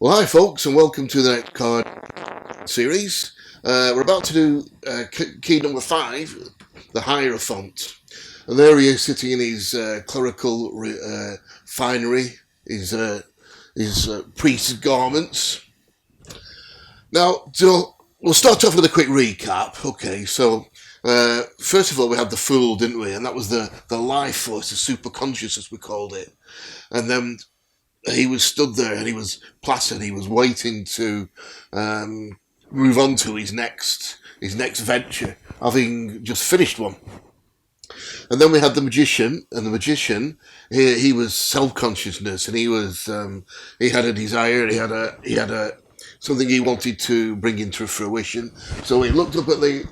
Well, hi folks, and welcome to the next card series. We're about to do key number 5, the Hierophant. And there he is sitting in his clerical finery, his priest's garments. Now, we'll start off with a quick recap. Okay, so first of all, we had the Fool, didn't we? And that was the life force, the superconscious, as we called it. And then he was stood there and he was placid. He was waiting to move on to his next venture, having just finished one. And then we had the magician, and the magician, he was self-consciousness, and he had a desire, he had a something he wanted to bring into fruition. So he looked up at the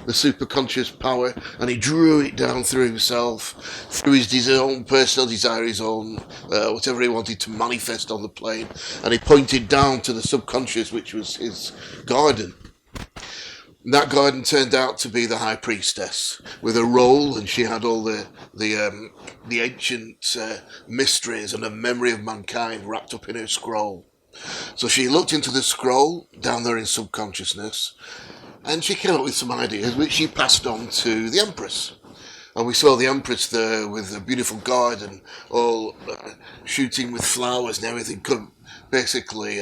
superconscious power, and he drew it down through himself, through his own personal desire, his own whatever he wanted to manifest on the plane, and he pointed down to the subconscious, which was his garden. And that garden turned out to be the High Priestess with a role, and she had all the ancient mysteries and the memory of mankind wrapped up in her scroll. So she looked into the scroll down there in subconsciousness, and she came up with some ideas which she passed on to the Empress. And we saw the Empress there with a beautiful garden, all shooting with flowers and everything. Basically,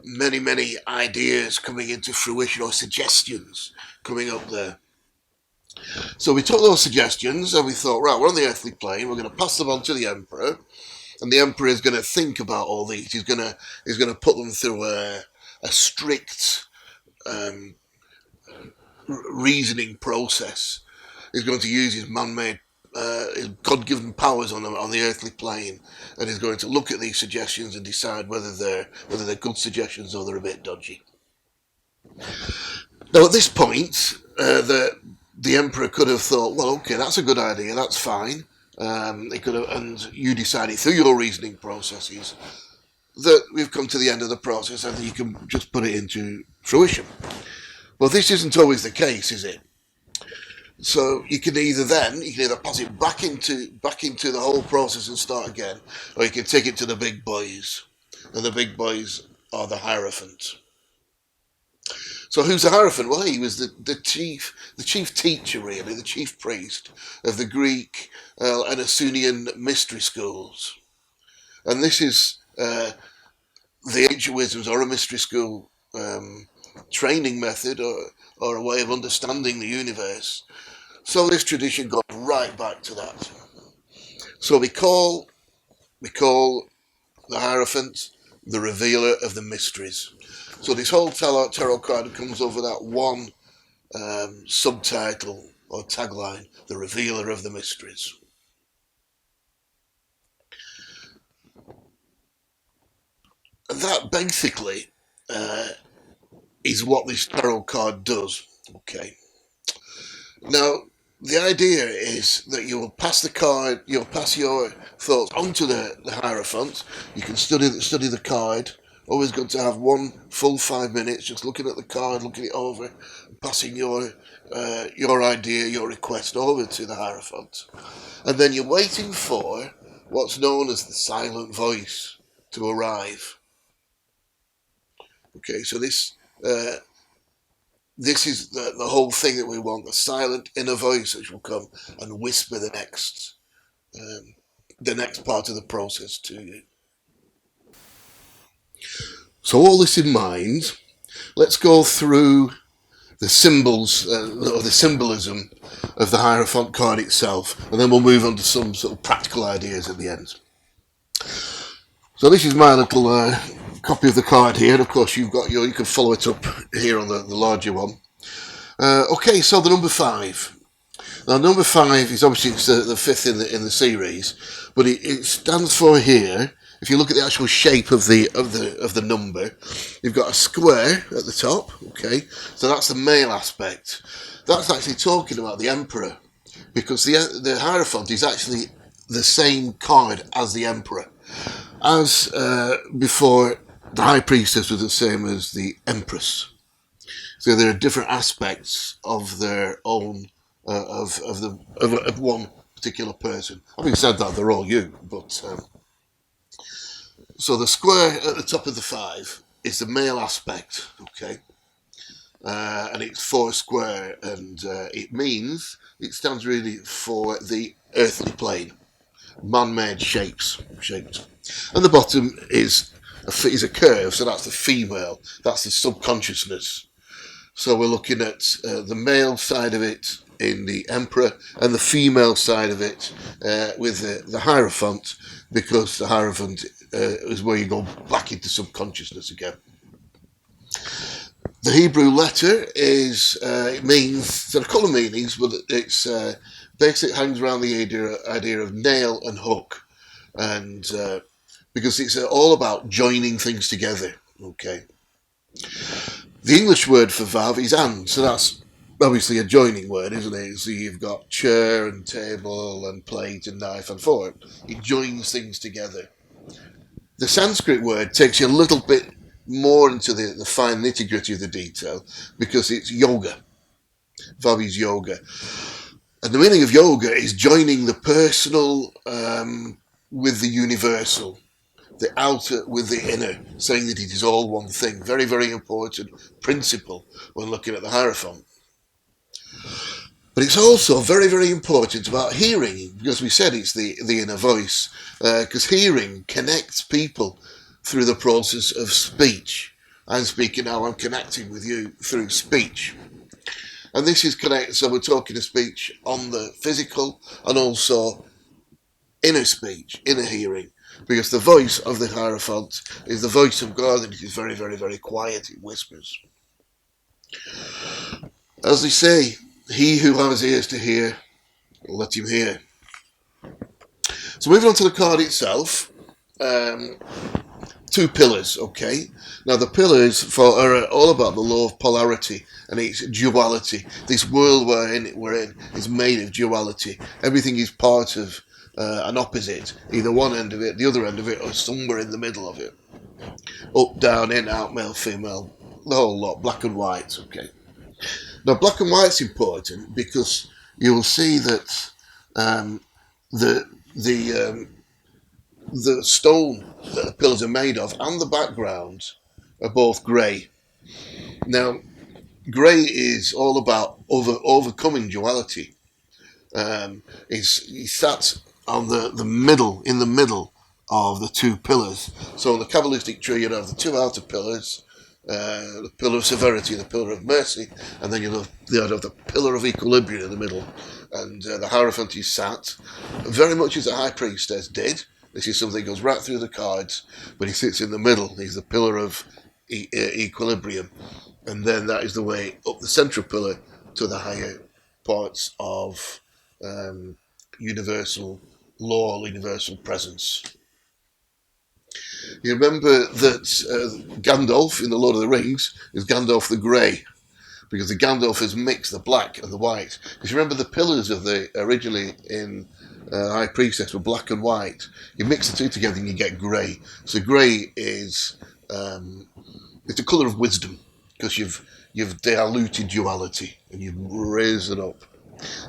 many ideas coming into fruition, or suggestions coming up there. So we took those suggestions and we thought, right, we're on the earthly plane, we're going to pass them on to the Emperor. And the Emperor is going to think about all these. He's going to put them through a strict reasoning process. He's going to use his man-made, his God-given powers on the earthly plane, and he's going to look at these suggestions and decide whether they're good suggestions or they're a bit dodgy. Now, at this point, the Emperor could have thought, well, okay, that's a good idea, that's fine. They could have, and you decided through your reasoning processes that we've come to the end of the process and you can just put it into fruition. Well, this isn't always the case, is it? So you can either pass it back into the whole process and start again, or you can take it to the big boys, and the big boys are the Hierophant. So who's the Hierophant? Well, he was the chief teacher, really, the chief priest of the Greek and Assyrian mystery schools. And this is the ancient wisdoms, or a mystery school training method, or a way of understanding the universe. So this tradition goes right back to that. So we call the Hierophant the revealer of the mysteries. So this whole tarot card comes over that one subtitle or tagline, the revealer of the mysteries. And that basically is what this tarot card does. Okay. Now, the idea is that you will pass the card, you'll pass your thoughts onto the Hierophant. You can study the card. Always good to have one full 5 minutes just looking at the card, looking it over, passing your idea, your request over to the Hierophant. And then you're waiting for what's known as the silent voice to arrive. Okay, so this is the whole thing that we want, the silent inner voice which will come and whisper the next part of the process to you. So all this in mind, let's go through the symbols, or the symbolism of the Hierophant card itself, and then we'll move on to some sort of practical ideas at the end. So this is my little copy of the card here. Of course, you can follow it up here on the larger one. Okay, so the number 5. Now, number 5 is obviously the 5th in the series, but it stands for here. If you look at the actual shape of the number, you've got a square at the top. Okay, so that's the male aspect. That's actually talking about the Emperor, because the Hierophant is actually the same card as the Emperor. As before, the High Priestess was the same as the Empress. So there are different aspects of their own of one particular person. Having said that, they're all you, but So the square at the top of the 5 is the male aspect, okay? And it's 4 square, and it stands really for the earthly plane, man-made shapes. And the bottom is a curve, so that's the female, that's the subconsciousness. So we're looking at the male side of it in the Emperor, and the female side of it with the Hierophant, because the Hierophant is where you go back into subconsciousness again. The Hebrew letter is, it means, there are a couple of meanings, but it's basically hangs around the idea of nail and hook, and because it's all about joining things together, okay. The English word for Vav is and, so that's obviously a joining word, isn't it? So you've got chair and table and plate and knife and fork. It joins things together. The Sanskrit word takes you a little bit more into the fine nitty-gritty of the detail, because it's yoga. Vav is yoga. And the meaning of yoga is joining the personal with the universal, the outer with the inner, saying that it is all one thing. Very, very important principle when looking at the Hierophant. But it's also very, very important about hearing, because we said it's the inner voice, because hearing connects people through the process of speech. I'm speaking now, I'm connecting with you through speech. And this is connected, so we're talking of speech on the physical and also inner speech, inner hearing. Because the voice of the Hierophant is the voice of God, and it is very, very, very quiet, it whispers. As they say, he who has ears to hear, let him hear. So moving on to the card itself, 2 pillars, okay? Now the pillars are all about the law of polarity, and it's duality. This world we're in is made of duality. Everything is part of an opposite, either one end of it, the other end of it, or somewhere in the middle of it. Up, down, in, out, male, female, the whole lot, black and white, okay? Now black and white's important because you will see that the stone that the pillars are made of and the background are both grey. Now, grey is all about overcoming duality. He sat on the middle, in the middle of the 2 pillars. So in the Kabbalistic tree, you have the 2 outer pillars, the pillar of severity and the pillar of mercy, and then you have the pillar of equilibrium in the middle. And the Hierophant is sat very much as the High Priestess did. This is something that goes right through the cards, but he sits in the middle. He's the pillar of equilibrium, and then that is the way up the central pillar to the higher parts of universal law, universal presence. You remember that Gandalf in The Lord of the Rings is Gandalf the Grey, because the Gandalf has mixed the black and the white. Because you remember the pillars of originally in High Priestess were black and white. You mix the 2 together and you get grey. So grey is it's the colour of wisdom, because you've diluted duality and you've raised it up.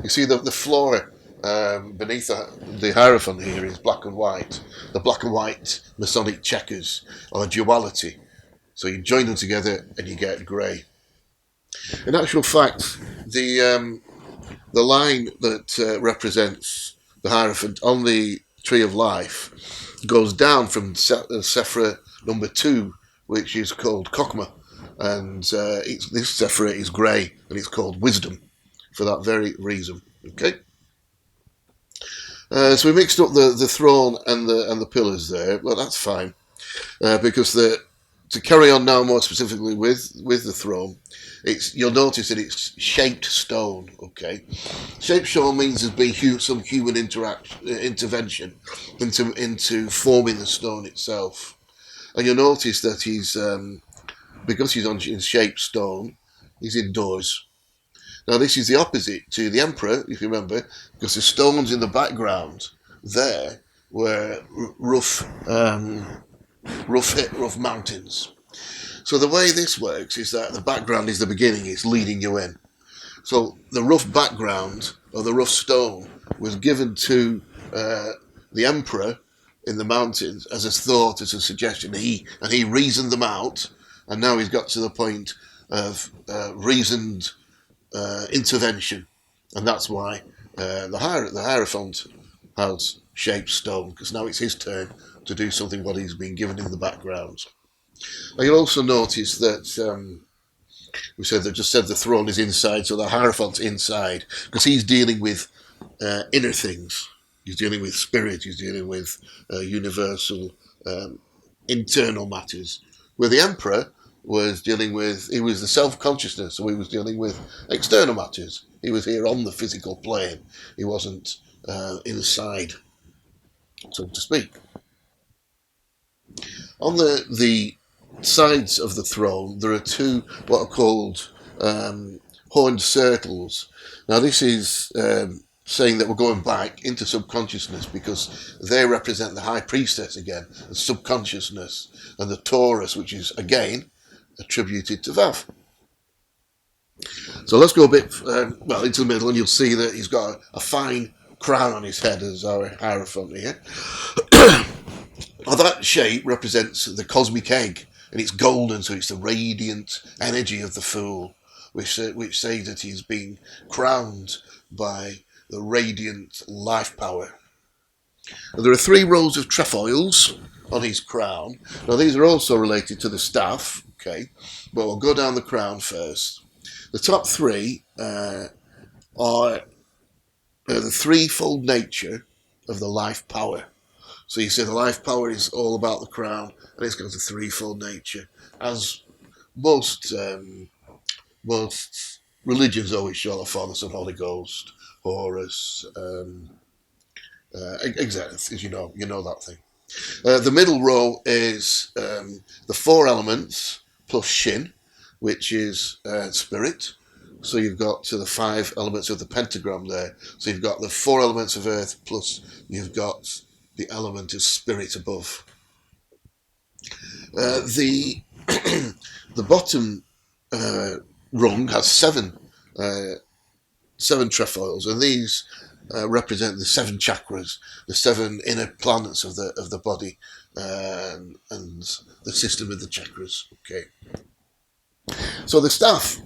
You see the floor beneath the Hierophant here is black and white. The black and white Masonic checkers are duality. So you join them together and you get grey. In actual fact, the line that represents the Hierophant on the Tree of Life goes down from Sephra number 2, which is called Kokma, and this Sephra is grey, and it's called wisdom for that very reason. Okay. So we mixed up the throne and the pillars there. Well, that's fine, because to carry on now more specifically with the throne, you'll notice that it's shaped stone. Okay, shaped stone means there's been some human intervention into forming the stone itself, and you'll notice that he's because he's in shaped stone, he's indoors. Now this is the opposite to the Emperor, if you remember, because the stones in the background there were rough mountains. So the way this works is that the background is the beginning, it's leading you in. So the rough background, or the rough stone, was given to the Emperor in the mountains as a thought, as a suggestion. He reasoned them out, and now he's got to the point of reasoned intervention, and that's why the Hierophant has shaped stone, because now it's his turn to do something what he's been given in the background. Now you'll also notice that we said that just said the throne is inside, so the Hierophant's inside, because he's dealing with inner things. He's dealing with spirit. He's dealing with universal internal matters. Where the Emperor was dealing with, he was the self-consciousness, so he was dealing with external matters. He was here on the physical plane. He wasn't inside, so to speak. On the sides of the throne, there are two what are called horned circles. Now this is saying that we're going back into subconsciousness, because they represent the High Priestess again, the subconsciousness, and the Taurus, which is again attributed to Thoth. So let's go a bit into the middle, and you'll see that he's got a fine crown on his head as our Hierophant here. Now that shape represents the cosmic egg, and it's golden, so it's the radiant energy of the Fool, which says that he's been crowned by the radiant life power. And there are 3 rows of trefoils on his crown. Now these are also related to the staff, okay, but we'll go down the crown first. The top 3 are the threefold nature of the life power. So you see the life power is all about the crown, and it's got a threefold nature, as most religions always show the Father, Son, Holy Ghost, Horus, exactly, as you know that thing. The middle row is the 4 elements plus Shin, which is spirit. So you've got the 5 elements of the pentagram there. So you've got the 4 elements of earth, plus you've got the element of spirit above. The bottom rung has 7 trefoils, and these represent the 7 chakras, the 7 inner planets of the body, and the system of the chakras. Okay. So the staff.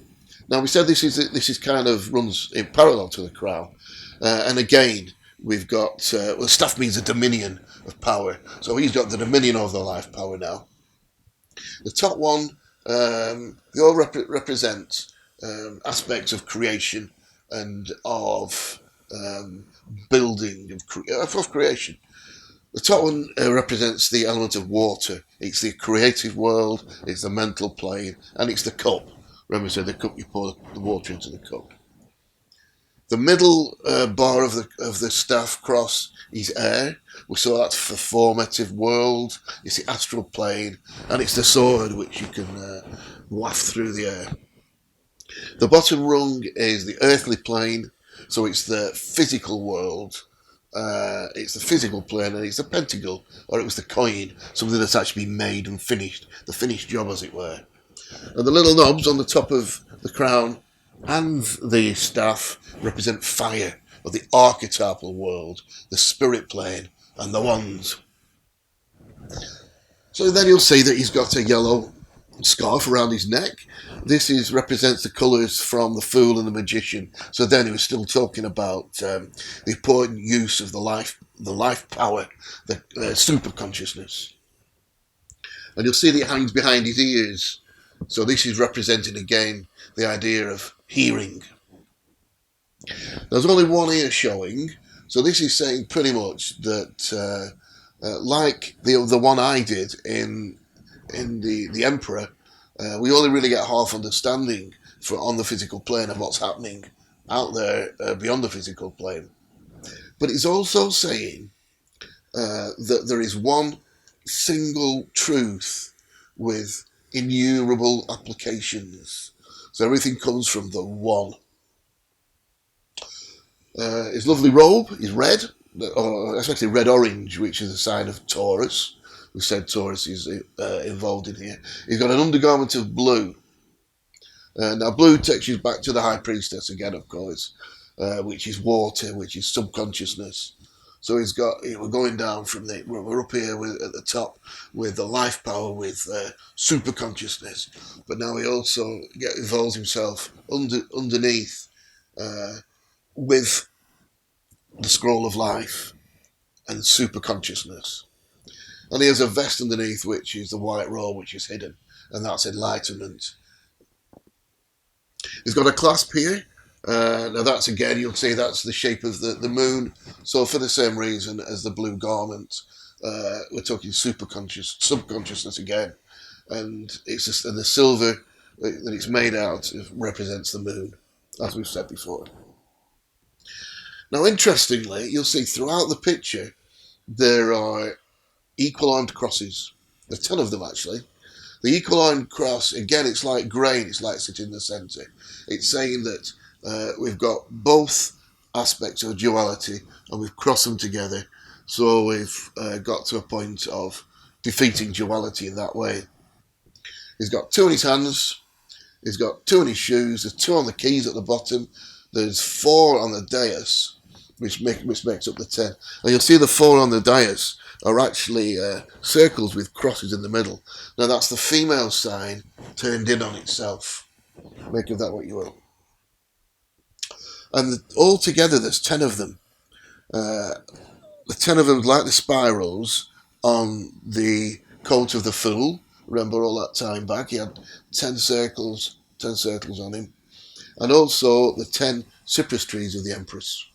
Now we said this is kind of runs in parallel to the crown, and again we've got staff means a dominion of power. So he's got the dominion of the life power now. The top one, they all represent aspects of creation and of building of creation. The top one represents the element of water. It's the creative world, it's the mental plane, and it's the cup. Remember, so the cup, you pour the water into the cup. The middle bar of the staff cross is air. We saw that's the formative world. It's the astral plane, and it's the sword which you can waft through the air. The bottom rung is the earthly plane, so it's the physical world. It's the physical plane, and it's the pentacle, or it was the coin, something that's actually been made and finished, the finished job, as it were. And the little knobs on the top of the crown and the staff represent fire, or the archetypal world, the spirit plane, and the wands. So then you'll see that he's got a yellow scarf around his neck. This represents the colours from the Fool and the Magician. So then he was still talking about the important use of the life power, the super consciousness. And you'll see that it hangs behind his ears. So this is representing again the idea of hearing. There's only one ear showing, so this is saying pretty much that, like the one I did in the Emperor, we only really get half understanding on the physical plane of what's happening out there beyond the physical plane. But it's also saying that there is one single truth with innumerable applications. So everything comes from the one. His lovely robe is red, or especially red-orange, which is a sign of Taurus. We said Taurus is involved in here. He's got an undergarment of blue. Now blue takes you back to the High Priestess again, of course, which is water, which is subconsciousness. So we're going down from we're up here at the top with the life power, with super consciousness, but now he also involves himself underneath with the scroll of life and super consciousness. And he has a vest underneath, which is the white robe, which is hidden, and that's enlightenment. He's got a clasp here. Now that's, again, you'll see that's the shape of the moon. So for the same reason as the blue garment, we're talking subconsciousness again. And and the silver that it's made out of represents the moon, as we've said before. Now, interestingly, you'll see throughout the picture there are equal-armed crosses. There are 10 of them, actually. The equal-armed cross, again, it's like grain, it's like sitting in the centre. It's saying that we've got both aspects of duality and we've crossed them together. So we've got to a point of defeating duality in that way. He's got 2 in his hands. He's got 2 in his shoes. There's 2 on the keys at the bottom. There's 4 on the dais, which makes up the 10. And you'll see the 4 on the dais are actually circles with crosses in the middle. Now that's the female sign turned in on itself. Make of that what you will. And altogether there's 10 of them. The 10 of them, like the spirals on the coat of the fool. Remember all that time back, he had 10 circles on him. And also the 10 cypress trees of the Empress.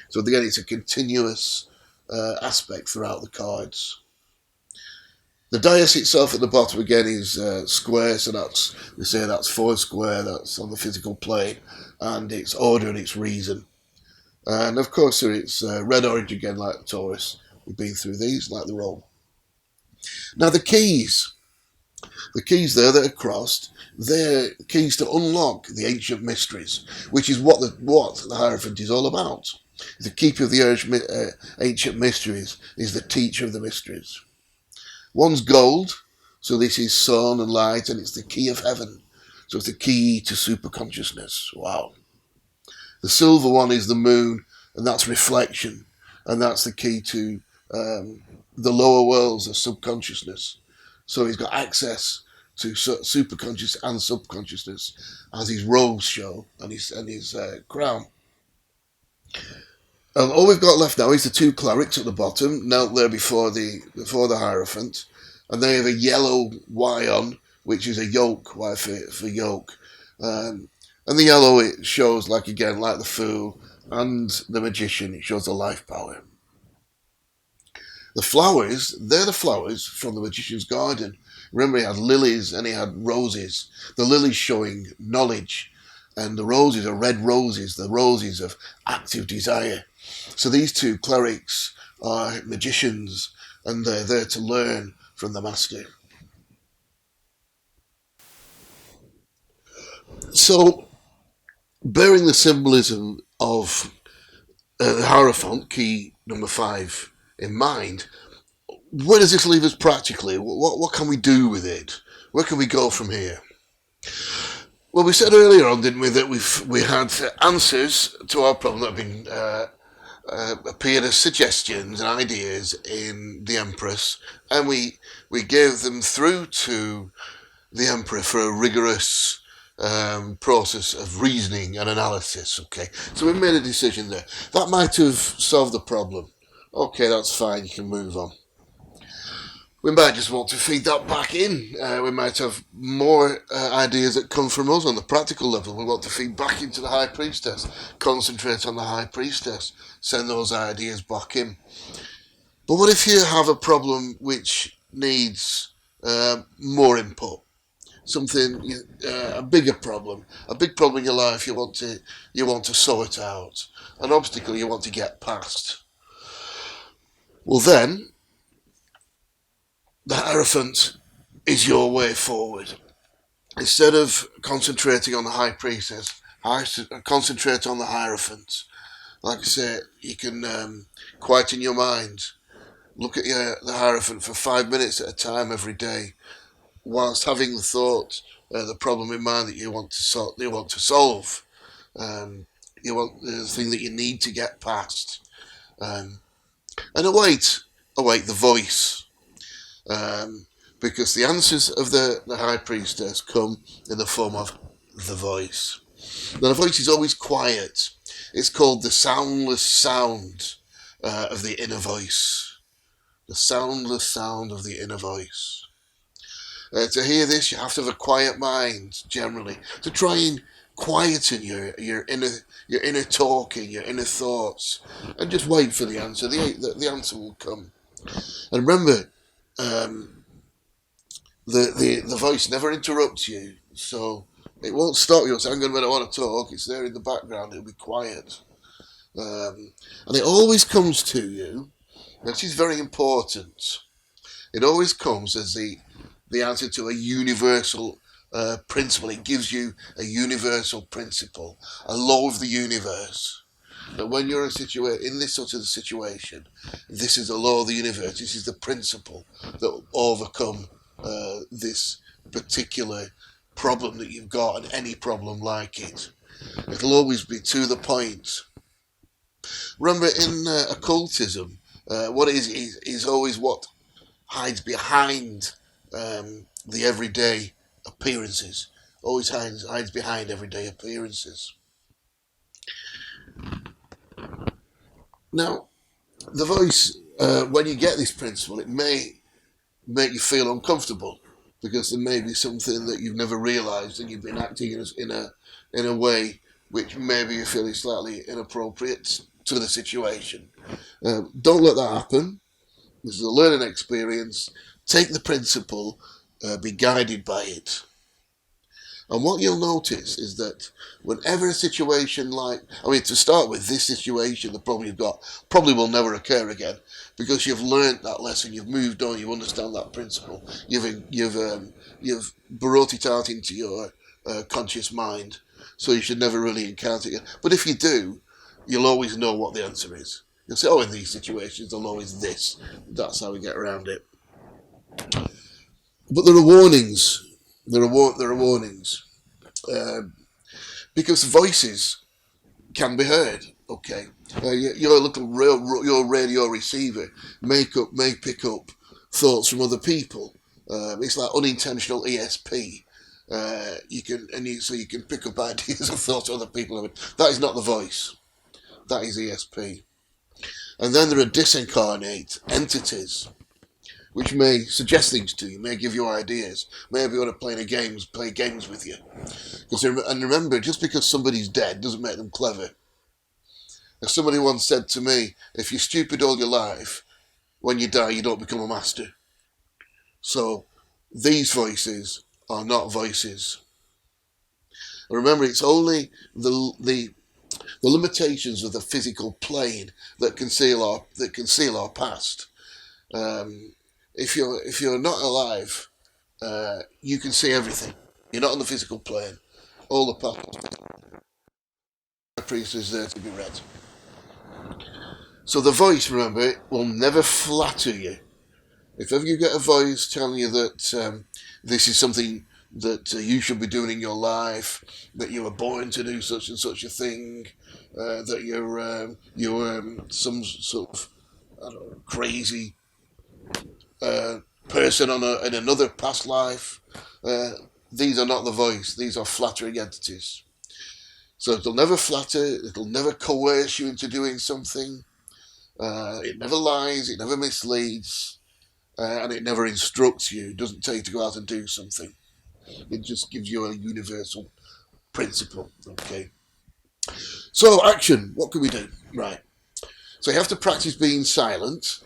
So again, it's a continuous aspect throughout the cards. The dais itself at the bottom again is square, so we say that's 4 square, that's on the physical plane, and it's order and it's reason. And of course it's red orange again, like the Taurus. We've been through these like the roll. Now the keys there that are crossed, they're keys to unlock the ancient mysteries, which is what the Hierophant is all about. The keeper of the ancient mysteries is the teacher of the mysteries. One's gold, so this is sun and light, and it's the key of heaven. So it's the key to super consciousness. Wow. The silver one is the moon, and that's reflection, and that's the key to the lower worlds of subconsciousness. So he's got access to superconscious and subconsciousness, as his robes show, and his crown. All we've got left now is the 2 clerics at the bottom, knelt there before the Hierophant, and they have a yellow Y on, which is a yoke, Y for yoke. And the yellow, it shows, like the Fool and the Magician, it shows the life power. The flowers, they're the flowers from the Magician's garden. Remember, he had lilies and he had roses. The lilies showing knowledge, and the roses are red roses, the roses of active desire. So these 2 clerics are magicians, and they're there to learn from the master. So, bearing the symbolism of the Hierophant, key number 5, in mind, where does this leave us practically? What can we do with it? Where can we go from here? Well, we said earlier on, didn't we, that we had answers to our problem that have been appeared as suggestions and ideas in the Empress, and we gave them through to the Emperor for a rigorous process of reasoning and analysis. Okay, so we made a decision there. That might have solved the problem. Okay, that's fine, you can move on. We might just want to feed that back in. We might have more ideas that come from us on the practical level. We want to feed back into the High Priestess, concentrate on the High Priestess, send those ideas back in. But what if you have a problem which needs more input? Something, a bigger problem, a big problem in your life you want to sort out, an obstacle you want to get past. Well then, the Hierophant is your way forward. Instead of concentrating on the High Priestess, concentrate on the Hierophant. Like I say, you can quieten your mind. Look at the Hierophant for 5 minutes at a time every day, whilst having the thought, the problem in mind that you want to solve. You want the thing that you need to get past. And await the voice, because the answers of the High Priestess come in the form of the voice. Now, the voice is always quiet. It's called the soundless sound of the inner voice. The soundless sound of the inner voice. To hear this, you have to have a quiet mind, generally, to try and quieten your inner talking, your inner thoughts, and just wait for the answer. The answer will come. And remember, the voice never interrupts you, so it won't stop you saying, "I'm going to want to talk." It's there in the background. It'll be quiet, and it always comes to you. This is very important. It always comes as the answer to a universal principle. It gives you a universal principle, a law of the universe. That when you're in this sort of situation, this is the law of the universe. This is the principle that will overcome this particular problem that you've got, and any problem like it. It'll always be to the point. Remember, in occultism, what is always what hides behind the everyday appearances. Always hides behind everyday appearances. Now, the voice, when you get this principle, it may make you feel uncomfortable, because there may be something that you've never realised, and you've been acting in a way which maybe you feel is slightly inappropriate to the situation. Don't let that happen. This is a learning experience. Take the principle, be guided by it. And what you'll notice is that whenever a situation to start with, this situation, the problem you've got, probably will never occur again, because you've learnt that lesson, you've moved on, you understand that principle, you've brought it out into your conscious mind, so you should never really encounter it again. But if you do, you'll always know what the answer is. You'll say, in these situations, there'll always this. That's how we get around it. But there are warnings. There are warnings, because voices can be heard. Okay, your radio receiver may pick up thoughts from other people. It's like unintentional ESP. You can pick up ideas and thoughts of other people. That is not the voice. That is ESP. And then there are disincarnate entities, which may suggest things to you, may give you ideas, maybe want to play games with you. And remember, just because somebody's dead doesn't make them clever. As somebody once said to me, if you're stupid all your life, when you die, you don't become a master. So these voices are not voices. And remember, it's only the limitations of the physical plane that conceal our past. If you're not alive, you can see everything. You're not on the physical plane. All the past priest is there to be read. So the voice, remember, will never flatter you. If ever you get a voice telling you that this is something that you should be doing in your life, that you were born to do such and such a thing, that you're some sort of crazy person in another past life, these are not the voice. These are flattering entities. So it'll never flatter. It'll never coerce you into doing something. It never lies. It never misleads. And it never instructs you. It doesn't tell you to go out and do something. It just gives you a universal principle. Okay. So action. What can we do? Right. So you have to practice being silent.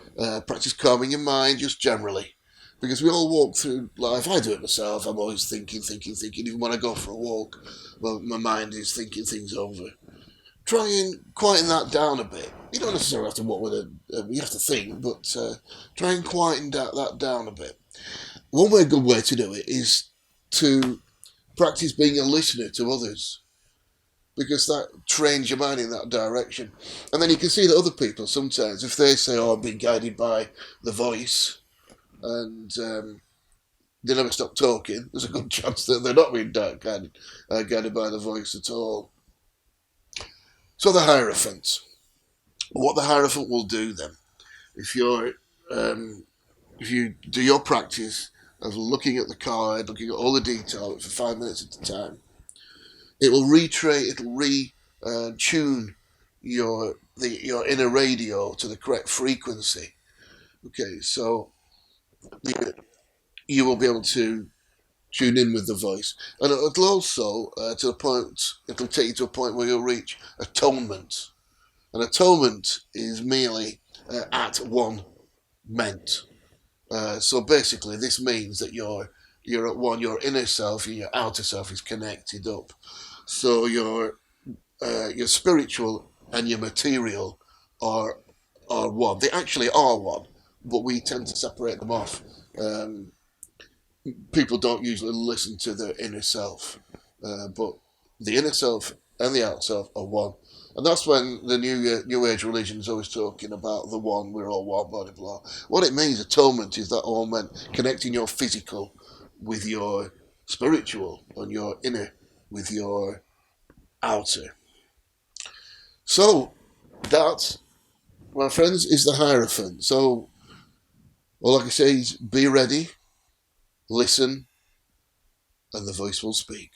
Practice calming your mind, just generally. Because we all walk through life. I do it myself. I'm always thinking. Even when I go for a walk, well, my mind is thinking things over. Try and quieten that down a bit. You don't necessarily have to walk with you have to think, but try and quieten that down a bit. One good way to do it is to practice being a listener to others, because that trains your mind in that direction. And then you can see that other people, sometimes, if they say, I'm being guided by the voice, and they never stop talking, there's a good chance that they're not being guided by the voice at all. So the Hierophant. What the Hierophant will do then if you're if you do your practice of looking at the card, looking at all the detail for 5 minutes at a time, it will tune your inner radio to the correct frequency. Okay, so you will be able to tune in with the voice, and it'll also it'll take you to a point where you'll reach atonement. And atonement is merely at one meant. So basically, this means that you're at one. Your inner self and your outer self is connected up. So your spiritual and your material are one. They actually are one, but we tend to separate them off. People don't usually listen to their inner self, but the inner self and the outer self are one. And that's when the New Age religion is always talking about the one, we're all one, blah, blah, blah. What it means, atonement, is that all meant connecting your physical with your spiritual and your inner with your outer. So, that, my friends, is the Hierophant. So, all I can say is be ready, listen, and the voice will speak.